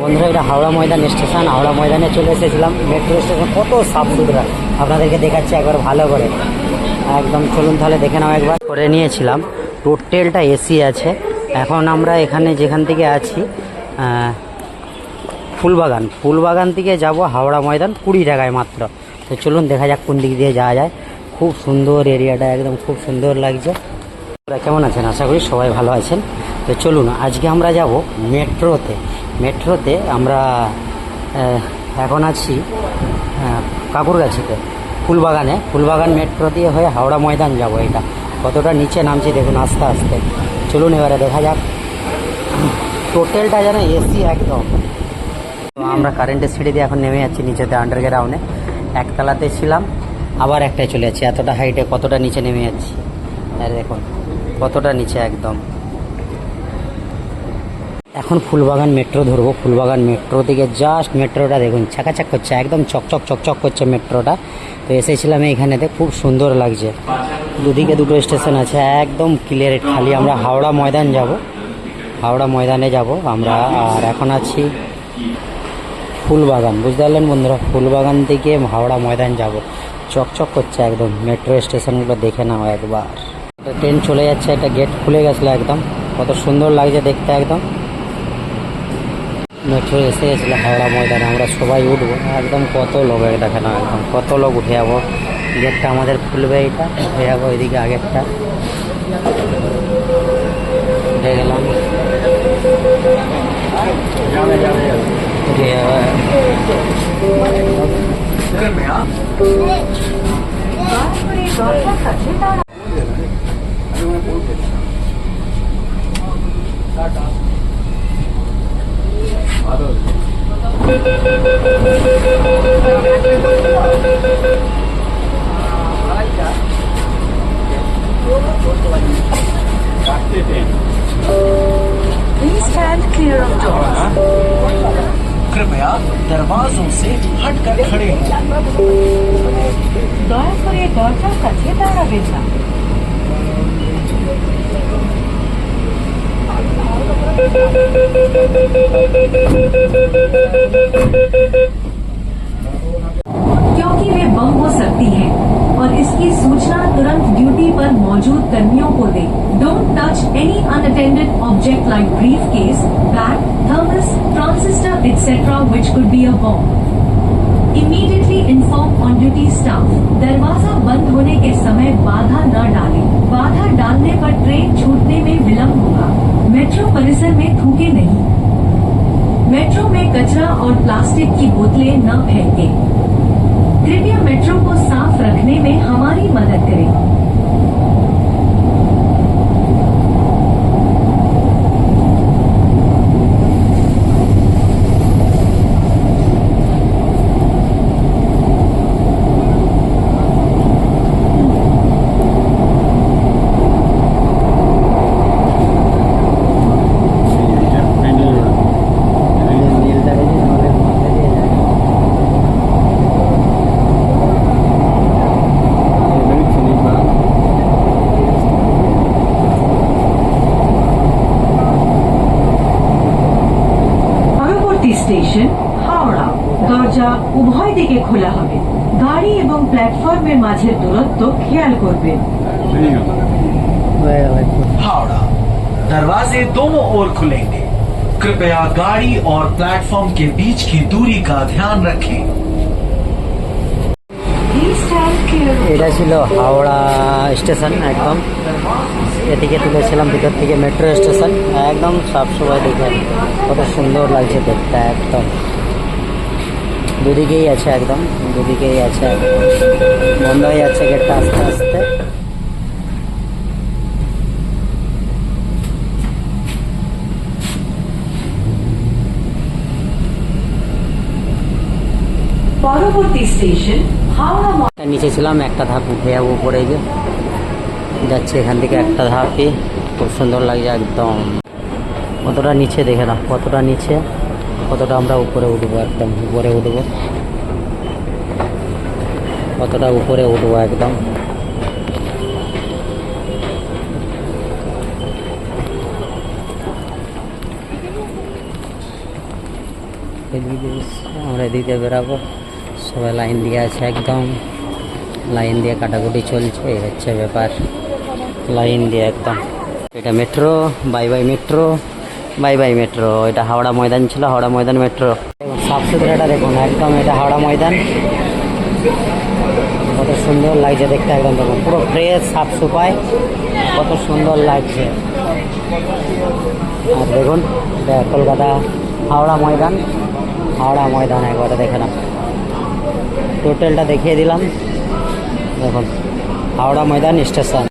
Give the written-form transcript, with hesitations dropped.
বন্ধুরা, এটা হাওড়া ময়দান স্টেশন। হাওড়া ময়দানে চলে এসেছিলাম। মেট্রো স্টেশন কত সাফ সুতরা আপনাদেরকে দেখাচ্ছি একবার ভালো করে। একদম চলুন তাহলে দেখে নাও একবার। করে নিয়েছিলাম, টোটালটা এসি আছে। এখন আমরা এখানে যেখান থেকে আছি ফুলবাগান থেকে যাব হাওড়া ময়দান 20 টাকায় মাত্র। তো চলুন দেখা যাক কোন দিক দিয়ে যাওয়া যায়। খুব সুন্দর এরিয়াটা, একদম খুব সুন্দর লাগছে। কেমন আছেন? আশা করি সবাই ভালো আছেন। তো চলুন আজকে আমরা যাব মেট্রোতে আমরা এখন আছি কাকুরগাছিতে, ফুলবাগান মেট্রো দিয়ে হয়ে হাওড়া ময়দান যাব। এটা কতটা নিচে নামছি দেখুন আস্তে আস্তে। চলুন এবারে দেখা যাক। টোটালটা যেন এসি একদম। তো আমরা কারেন্টের সিঁড়ি দিয়ে এখন নেমে যাচ্ছি নিচেতে, আন্ডারগ্রাউন্ডে। একতলাতে ছিলাম, আবার একটাই চলে যাচ্ছি। এতটা হাইটে কতটা নিচে নেমে যাচ্ছি, আর দেখুন কতটা নিচে একদম। এখন ফুলবাগান মেট্রো ধরবো। ফুলবাগান মেট্রো থেকে জাস্ট মেট্রোটা দেখুন চাকাচাক করছে, একদম চকচক করছে মেট্রোটা। তো এসেছিলাম এইখানেতে, খুব সুন্দর লাগছে। দুদিকে দুটো স্টেশন আছে, একদম ক্লিয়ার। খালি আমরা হাওড়া ময়দানে যাব আমরা। আর এখন আছি ফুলবাগান, বুঝতে পারলেন বন্ধুরা? ফুলবাগান থেকে হাওড়া ময়দান যাব। চকচক করছে একদম। মেট্রো স্টেশনগুলো দেখে নাও একবার। ট্রেন চলে যাচ্ছে, একটা গেট খুলে গেছিলো একদম। কত সুন্দর লাগছে দেখতে একদম। মেট্রো এসে গেছিলো হাওড়া ময়দানে, আমরা সবাই উঠবো একদম। কত লোক দেখে নাও একদম, কত লোক উঠে যাবো। গেটটা আমাদের খুলবে, এইটা উঠে যাবো ওইদিকে আগেরটা। উঠে গেলাম, উঠে যাবো। Please stand clear of doors. कृपया दरवाजों से हटकर खड़े हों। দয়া করে দরজার কাছে দাঁড়াবেন না। क्योंकि वे बम हो सकती है और इसकी सूचना तुरंत ड्यूटी पर मौजूद कर्मियों को दें। Don't touch any unattended object like briefcase, bag, thermos, transistor, etc. which could be a bomb. Immediately inform on duty staff. दरवाजा बंद होने के समय बाधा न डालें। बाधा डालने पर ट्रेन छूटने में विलम्ब होगा। मेट्रो परिसर में थूके नहीं। मेट्रो में कचरा और प्लास्टिक की बोतलें न फेंकें। कृपया मेट्रो को साफ रखने में हमारी मदद करें। স্টেশন হাওড়া। দরজা উভয় দিকে খোলা হবে। গাড়ি এবং প্ল্যাটফর্মের মাঝের দূরত্ব খেয়াল করবেন। हावड़ा दरवाजे दोनों ओर खुलेंगे। कृपया गाड़ी और प्लेटफॉर्म के बीच की दूरी का ध्यान रखें। এটা ছিল হাওড়া স্টেশন একদম। এদিকে তুলেছিলাম ভিতর থেকে মেট্রো স্টেশন একদম। সব সময় দেখে কত সুন্দর লাগছে দেখতে একদম। দুদিকেই আছে একদম, দুদিকেই আছে। বন্ধ হয়ে যাচ্ছে গেটটা আস্তে আস্তে। পরবর্তী স্টেশন হাওড়া। নিচে ছিলাম, একটা ধাপ উঠে যাবো উপরে যে যাচ্ছে এখান থেকে। একটা ধাপই খুব সুন্দর লাগছে একদম। কতটা নিচে দেখে না, কতটা নিচে, কতটা আমরা উপরে উঠবো। একদম উপরে উঠবো, কতটা উপরে উঠবো একদম। এদিকে আমরা এদিকে বেরাবো, সবাই লাইন দিয়ে আছে, একদম লাইন দিয়ে কাটাকুটি চলছে, এই হচ্ছে ব্যাপার, লাইন দিয়ে একদম। এটা metro, bye bye metro, bye bye metro. এটা হাওড়া ময়দান ছিল, হাওড়া ময়দান মেট্রো। সাফ সুতরাটা দেখুন একদম, এটা হাওড়া ময়দান, কত সুন্দর লাগছে দেখতে, একদম দেখুন পুরো ফ্রেশ সাফ সুপায়, কত সুন্দর লাগছে। আর দেখুন এটা কলকাতা হাওড়া ময়দান, হাওড়া ময়দান একবারে দেখে না, টোটালটা দেখিয়ে দিলাম। দেখুন হাওড়া ময়দান স্টেশন।